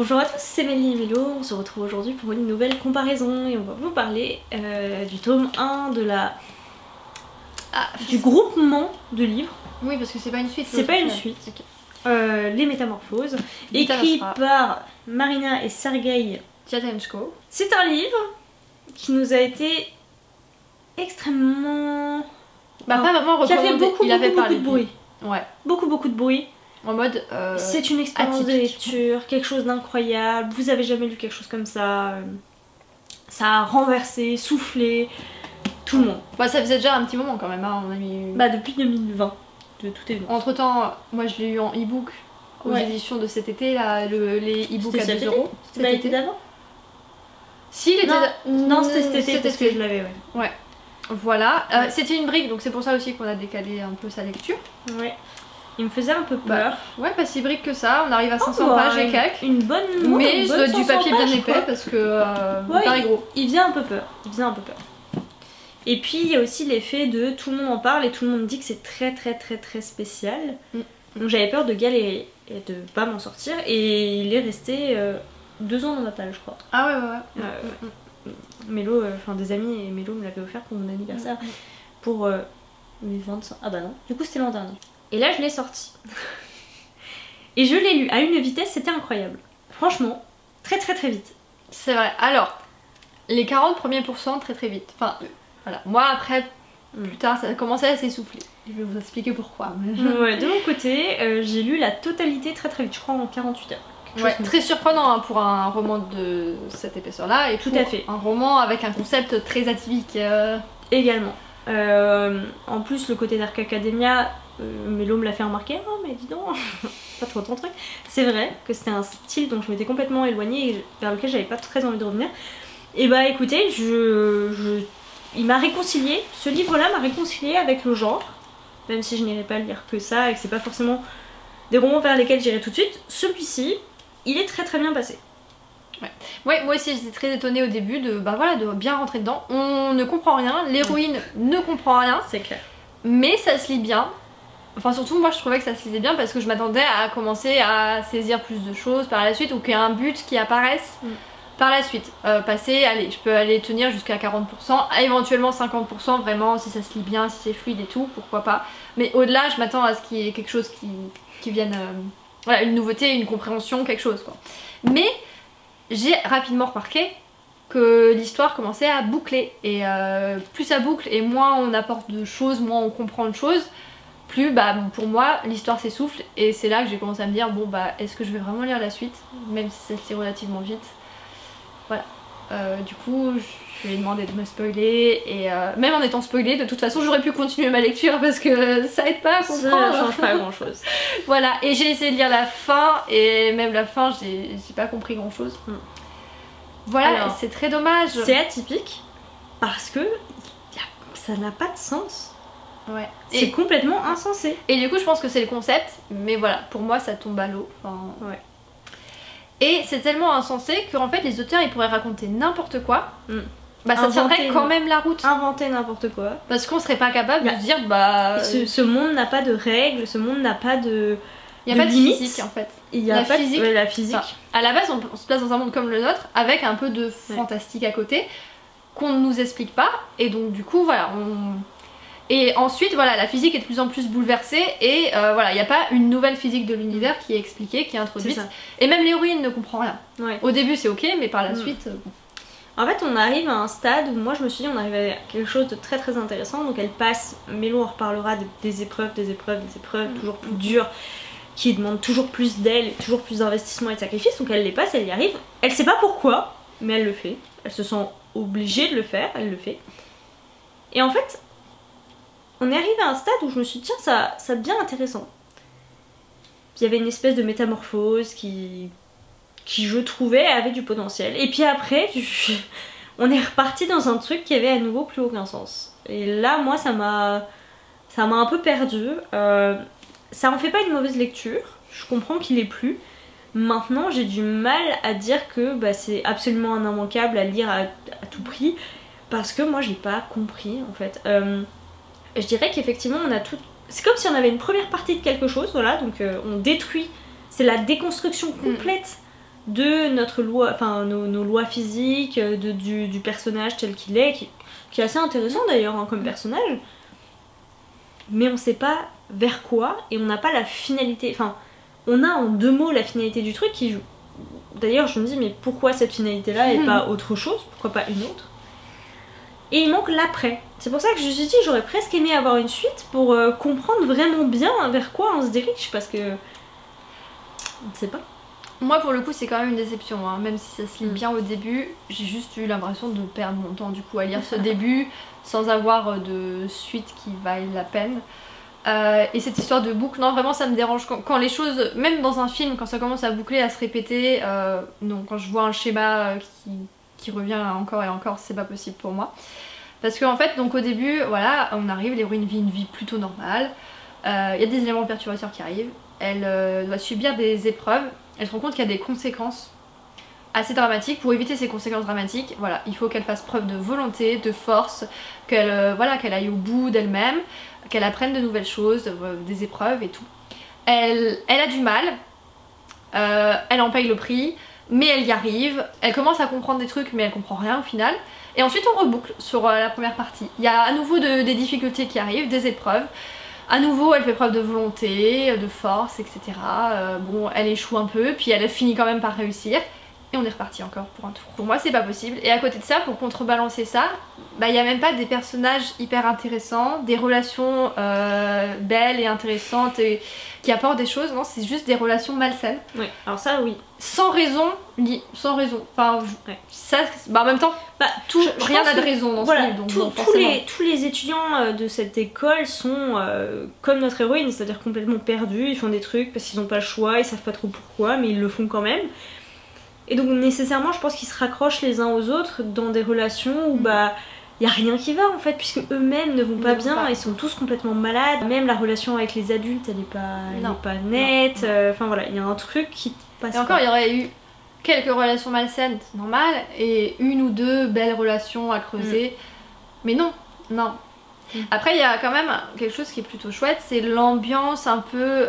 Bonjour à tous, c'est Mélie et Mélo, on se retrouve aujourd'hui pour une nouvelle comparaison et on va vous parler du tome 1 de la... du groupement de livres. Oui, parce que c'est pas une suite. C'est pas une suite. Okay. Les Métamorphoses, écrit par Marina et Sergei Djatenchko. C'est un livre qui nous a été extrêmement... pas vraiment recommandé, qui a fait beaucoup de bruit. Ouais. Beaucoup de bruit. En mode c'est une expérience de lecture, quelque chose d'incroyable, vous avez jamais lu quelque chose comme ça. Ça a renversé, soufflé tout le monde. Bah ça faisait déjà un petit moment quand même, hein. On a mis... Bah depuis 2020, de toute évidence. Entre temps, moi je l'ai eu en e-book aux éditions de cet été, là, les e-books à 2 €. C'était l'été d'avant? Si, l'été non, c'était cet été parce que je l'avais, ouais. Voilà, c'était une brique, donc c'est pour ça aussi qu'on a décalé un peu sa lecture. Ouais. Il me faisait un peu peur. Ouais, pas si brique que ça, on arrive à 500 pages et quelques. Une bonne... Mais je dois du papier bien épais parce que il paraît gros. Il faisait un peu peur, Et puis il y a aussi l'effet de tout le monde en parle et tout le monde dit que c'est très spécial. Donc j'avais peur de galérer et de pas m'en sortir et il est resté 2 ans dans ma palle je crois. Ah ouais. Mélo, enfin des amis et Mélo me l'avait offert pour mon anniversaire pour mes 25... Ah bah non, du coup c'était l'an dernier. Et là je l'ai sorti. Et je l'ai lu à une vitesse, c'était incroyable. Franchement, très vite. C'est vrai. Alors, les 40 premiers pourcents très vite. Enfin, voilà. Moi après, plus tard, ça a commencé à s'essouffler. Je vais vous expliquer pourquoi. Ouais, de mon côté, j'ai lu la totalité très vite, je crois en 48 heures. Ouais, très surprenant hein, pour un roman de cette épaisseur-là. Et tout à fait. Un roman avec un concept très atypique. Également. En plus, le côté Dark Academia... Mélo me l'a fait remarquer, oh mais dis donc, pas trop ton truc. C'est vrai que c'était un style dont je m'étais complètement éloignée et vers lequel j'avais pas très envie de revenir. Et bah écoutez, il m'a réconcilié, ce livre-là m'a réconcilié avec le genre, même si je n'irai pas lire que ça et que c'est pas forcément des romans vers lesquels j'irai tout de suite. Celui-ci, il est très bien passé. Ouais, moi aussi j'étais très étonnée au début de bien rentrer dedans. On ne comprend rien, l'héroïne ne comprend rien, c'est clair. Mais ça se lit bien. Enfin surtout moi je trouvais que ça se lisait bien parce que je m'attendais à commencer à saisir plus de choses par la suite ou qu'il y ait un but qui apparaisse par la suite. Allez, je peux aller tenir jusqu'à 40%, éventuellement 50% vraiment si ça se lit bien, si c'est fluide et tout, pourquoi pas. Mais au-delà je m'attends à ce qu'il y ait quelque chose qui vienne, voilà, une nouveauté, une compréhension, quelque chose quoi. Mais j'ai rapidement remarqué que l'histoire commençait à boucler et plus ça boucle et moins on apporte de choses, moins on comprend de choses, plus pour moi l'histoire s'essouffle et c'est là que j'ai commencé à me dire bon est-ce que je vais vraiment lire la suite même si ça se lit relativement vite. Voilà. Du coup je lui ai demandé de me spoiler et même en étant spoilée de toute façon j'aurais pu continuer ma lecture parce que ça aide pas à comprendre. Ça change pas grand chose. Voilà, et j'ai essayé de lire la fin et même la fin j'ai pas compris grand chose. Voilà, c'est très dommage. C'est atypique parce que ça n'a pas de sens. Ouais. C'est complètement insensé. Et du coup je pense que c'est le concept, mais voilà, pour moi ça tombe à l'eau. Enfin... Ouais. Et c'est tellement insensé qu'en fait les auteurs ils pourraient raconter n'importe quoi. Ça tiendrait quand même la route. Inventer n'importe quoi. Parce qu'on serait pas capable de se dire ce monde n'a pas de règles, ce monde n'a pas de... Il n'y a pas de physique en fait. Il y a pas de... la physique. Enfin, à la base on se place dans un monde comme le nôtre avec un peu de fantastique à côté qu'on ne nous explique pas et donc du coup voilà Et ensuite voilà la physique est de plus en plus bouleversée et voilà il n'y a pas une nouvelle physique de l'univers qui est expliquée, qui est introduite et même l'héroïne ne comprend rien. Au début c'est ok mais par la suite... En fait on arrive à un stade où moi je me suis dit on arrive à quelque chose de très intéressant, donc elle passe, Mélo en reparlera des épreuves, toujours plus dures, qui demandent toujours plus d'elle, toujours plus d'investissement et de sacrifice, donc elle les passe, elle y arrive, elle sait pas pourquoi, mais elle le fait, elle se sent obligée de le faire, elle le fait. Et en fait, on est arrivé à un stade où je me suis dit tiens ça devient intéressant. Puis il y avait une espèce de métamorphose qui je trouvais avait du potentiel. Et puis après, on est reparti dans un truc qui avait à nouveau plus aucun sens. Et là moi ça m'a un peu perdue. Ça en fait pas une mauvaise lecture, je comprends qu'il ait plu. Maintenant j'ai du mal à dire que c'est absolument un immanquable à lire à tout prix, parce que moi j'ai pas compris en fait. Je dirais qu'effectivement on a tout... C'est comme si on avait une première partie de quelque chose, voilà, donc on détruit, c'est la déconstruction complète de notre loi, enfin nos lois physiques, du personnage tel qu'il est, qui est assez intéressant d'ailleurs hein, comme personnage, mais on sait pas vers quoi et on n'a pas la finalité, enfin on a en 2 mots la finalité du truc qui joue. D'ailleurs je me dis mais pourquoi cette finalité là et pas autre chose, pourquoi pas une autre? Et il manque l'après. C'est pour ça que je me suis dit j'aurais presque aimé avoir une suite pour comprendre vraiment bien vers quoi on se dirige parce que on ne sait pas. Moi pour le coup c'est quand même une déception, hein. Même si ça se lit bien au début, j'ai juste eu l'impression de perdre mon temps du coup à lire ce début sans avoir de suite qui vaille la peine. Et cette histoire de boucle, non vraiment ça me dérange quand les choses, même dans un film, quand ça commence à boucler, à se répéter, non, quand je vois un schéma qui revient encore et encore, c'est pas possible pour moi. Parce qu'en fait, donc au début, voilà, on arrive, l'héroïne vit une vie plutôt normale, il y a des éléments perturbateurs qui arrivent, elle doit subir des épreuves, elle se rend compte qu'il y a des conséquences assez dramatiques. Pour éviter ces conséquences dramatiques, voilà, il faut qu'elle fasse preuve de volonté, de force, qu'elle voilà, qu'elle aille au bout d'elle-même, qu'elle apprenne de nouvelles choses, des épreuves et tout. Elle a du mal, elle en paye le prix, mais elle y arrive, elle commence à comprendre des trucs mais elle comprend rien au final. Et ensuite on reboucle sur la première partie. Il y a à nouveau des difficultés qui arrivent, des épreuves. À nouveau elle fait preuve de volonté, de force, etc. Bon, elle échoue un peu, puis elle finit quand même par réussir. Et on est reparti encore pour un tour. Pour moi c'est pas possible. Et à côté de ça, pour contrebalancer ça, bah il y a même pas des personnages hyper intéressants, des relations belles et intéressantes et qui apportent des choses, non, c'est juste des relations malsaines. Oui, alors ça oui. Sans raison, sans raison. Enfin, ça, bah en même temps, rien n'a de raison dans ce livre. Donc tous les étudiants de cette école sont comme notre héroïne, c'est-à-dire complètement perdus, ils font des trucs parce qu'ils n'ont pas le choix, ils savent pas trop pourquoi, mais ils le font quand même. Et donc nécessairement je pense qu'ils se raccrochent les uns aux autres dans des relations où bah y a rien qui va en fait puisque eux-mêmes ne vont pas bien, ils sont tous complètement malades, même la relation avec les adultes elle est pas nette, enfin voilà, il y a un truc qui passe. Et encore il y aurait eu quelques relations malsaines, c'est normal, et 1 ou 2 belles relations à creuser, mais non. Après il y a quand même quelque chose qui est plutôt chouette, c'est l'ambiance un peu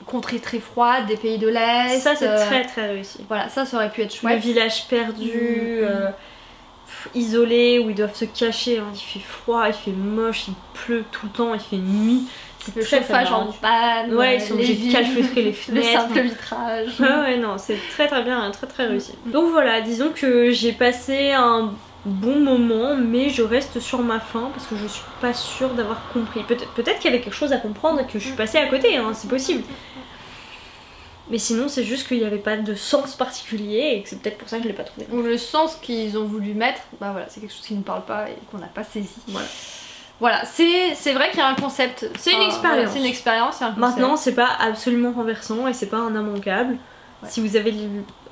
contrée très froide des pays de l'Est. Ça c'est très très réussi. Voilà, ça aurait pu être chouette. Le village perdu, isolé, où ils doivent se cacher, hein. Il fait froid, il fait moche, il pleut tout le temps, il fait nuit. Le chauffage en panne, ouais, ils sont obligés de calfeutrer les fenêtres. Le simple vitrage. Ouais, non, c'est très très bien, très très réussi. Donc voilà, disons que j'ai passé un bon moment, mais je reste sur ma faim parce que je suis pas sûre d'avoir compris. Peut-être qu'il y avait quelque chose à comprendre et que je suis passée à côté, hein, c'est possible. Mais sinon c'est juste qu'il n'y avait pas de sens particulier et que c'est peut-être pour ça que je l'ai pas trouvé. Ou le sens qu'ils ont voulu mettre, bah voilà, c'est quelque chose qui ne parle pas et qu'on n'a pas saisi. Voilà, c'est vrai qu'il y a un concept. C'est une expérience. C'est une expérience, c'est un concept. Maintenant c'est pas absolument renversant et c'est pas un immanquable. Si vous avez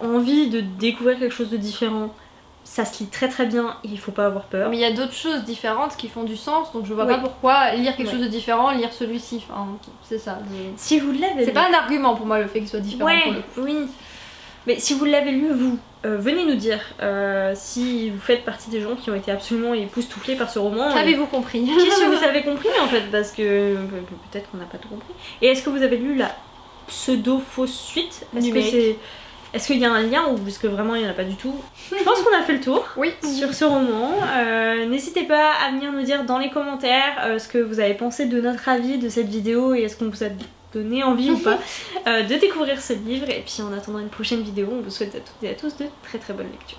envie de découvrir quelque chose de différent, ça se lit très très bien et il faut pas avoir peur. Mais il y a d'autres choses différentes qui font du sens, donc je vois pas pourquoi lire quelque chose de différent, lire celui-ci. Enfin, c'est ça. Si vous l'avez lu... C'est pas un argument pour moi le fait qu'il soit différent pour le coup. Oui. Mais si vous l'avez lu, vous, venez nous dire si vous faites partie des gens qui ont été absolument époustouflés par ce roman. Qu'avez-vous compris? Qu'est-ce que vous avez compris en fait? Parce que peut-être qu'on n'a pas tout compris. Et est-ce que vous avez lu la pseudo-fausse suite? Est-ce qu'il y a un lien ou est-ce que vraiment il n'y en a pas du tout? Je pense qu'on a fait le tour sur ce roman. N'hésitez pas à venir nous dire dans les commentaires ce que vous avez pensé de notre avis de cette vidéo et est-ce qu'on vous a donné envie ou pas de découvrir ce livre. Et puis en attendant une prochaine vidéo, on vous souhaite à toutes et à tous de très très bonnes lectures.